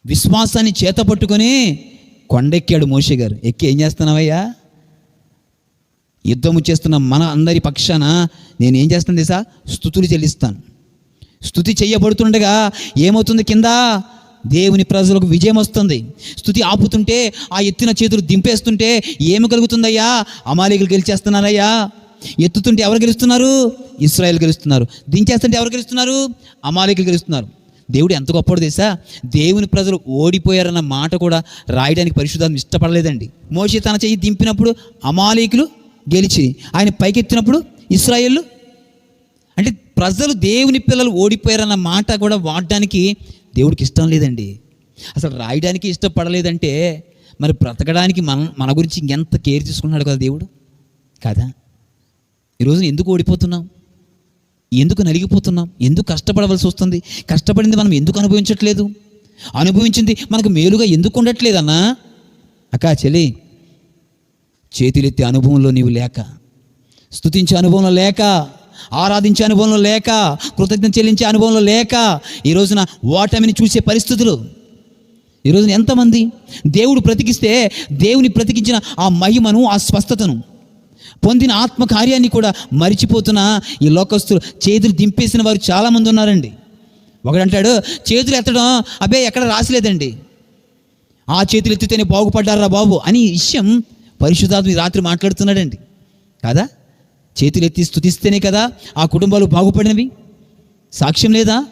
విశ్వాసాన్ని చేత పట్టుకొని కొండెక్కాడు మోషే గారు. ఎక్కి ఏం చేస్తున్నావయ్యా? యుద్ధము చేస్తున్న మన అందరి పక్షాన నేను ఏం చేస్తాను తెలుసా? స్తుతులు చెల్లిస్తాను. స్తుతి చెయ్యబడుతుండగా ఏమవుతుంది? కింద దేవుని ప్రజలకు విజయం వస్తుంది. స్తుతి ఆపుతుంటే, ఆ ఎత్తిన చేతులు దింపేస్తుంటే ఏమి కలుగుతుందయ్యా? అమాలేకులు గెలిచేస్తున్నారయ్యా. ఎత్తుతుంటే ఎవరు గెలుస్తున్నారు? ఇశ్రాయేలు గెలుస్తున్నారు. దించేస్తుంటే ఎవరు గెలుస్తున్నారు? అమాలేకులు గెలుస్తున్నారు. దేవుడు ఎంత గొప్పడు తెలుసా? దేవుని ప్రజలు ఓడిపోయారన్న మాట కూడా రాయడానికి పరిశుద్ధాత్మ ఇష్టపడలేదండి. మోషే తన చెయ్యి దింపినప్పుడు అమాలేకులు గెలిచి, ఆయన పైకెత్తినప్పుడు ఇశ్రాయేలు. అంటే ప్రజలు, దేవుని పిల్లలు ఓడిపోయారన్న మాట కూడా వాడడానికి దేవుడికి ఇష్టం లేదండి. అసలు రాయడానికి ఇష్టపడలేదంటే మరి బ్రతకడానికి మన గురించి ఎంత కేర్ తీసుకున్నాడు కదా దేవుడు, కదా? ఈరోజు ఎందుకు ఓడిపోతున్నాం? ఎందుకు నలిగిపోతున్నాం? ఎందుకు కష్టపడవలసి వస్తుంది? కష్టపడింది మనం ఎందుకు అనుభవించట్లేదు? అనుభవించింది మనకు మేలుగా ఎందుకు ఉండట్లేదన్నా? అక్కా, చెల్లి, చేతులెత్తే అనుభవంలో నీవు లేక, స్తుతించే అనుభవంలో లేక, ఆరాధించే అనుభవంలో లేక, కృతజ్ఞత చెల్లించే అనుభవంలో లేక, ఈ రోజున ఓటమిని చూసే పరిస్థితులు. ఈ రోజున ఎంతమంది దేవుడు బ్రతికిస్తే దేవుని బ్రతికించిన ఆ మహిమను, ఆ స్వస్థతను పొందిన ఆత్మకార్యాన్ని కూడా మరిచిపోతున్న ఈ లోకస్తులు, చేతులు దింపేసిన వారు చాలామంది ఉన్నారండి. ఒకడంటాడు, చేతులు ఎత్తడం అబ్బే ఎక్కడ రాసిలేదండి, ఆ చేతులు ఎత్తితేనే బాగుపడ్డారా బాబు అని విషయం పరిశుద్ధాత్మ రాత్రి మాట్లాడుతున్నాడండి, కదా? చేతులు ఎత్తి స్తుతిస్తేనే కదా ఆ కుటుంబాలు బాగుపడినవి. సాక్ష్యం లేదా?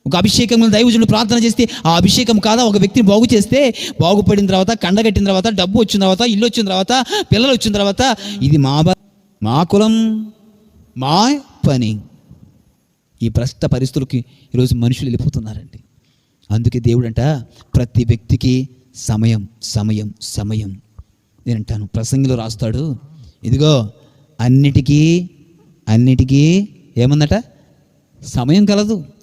ఒక అభిషేకం దైవజనుడు ప్రార్థన చేస్తే ఆ అభిషేకం కాదా ఒక వ్యక్తిని బాగు చేస్తే, బాగుపడిన తర్వాత, కండగట్టిన తర్వాత, డబ్బు వచ్చిన తర్వాత, ఇల్లు వచ్చిన తర్వాత, పిల్లలు వచ్చిన తర్వాత, ఇది మా కులం, మా పని. ఈ భ్రష్ట పరిస్థితులకి ఈరోజు మనుషులు వెళ్ళిపోతున్నారండి. అందుకే దేవుడంట ప్రతి వ్యక్తికి సమయం సమయం సమయం. నేనంటాను, ప్రసంగిలో రాస్తాడు, ఇదిగో అన్నిటికీ ఏముందట? సమయం కలదు.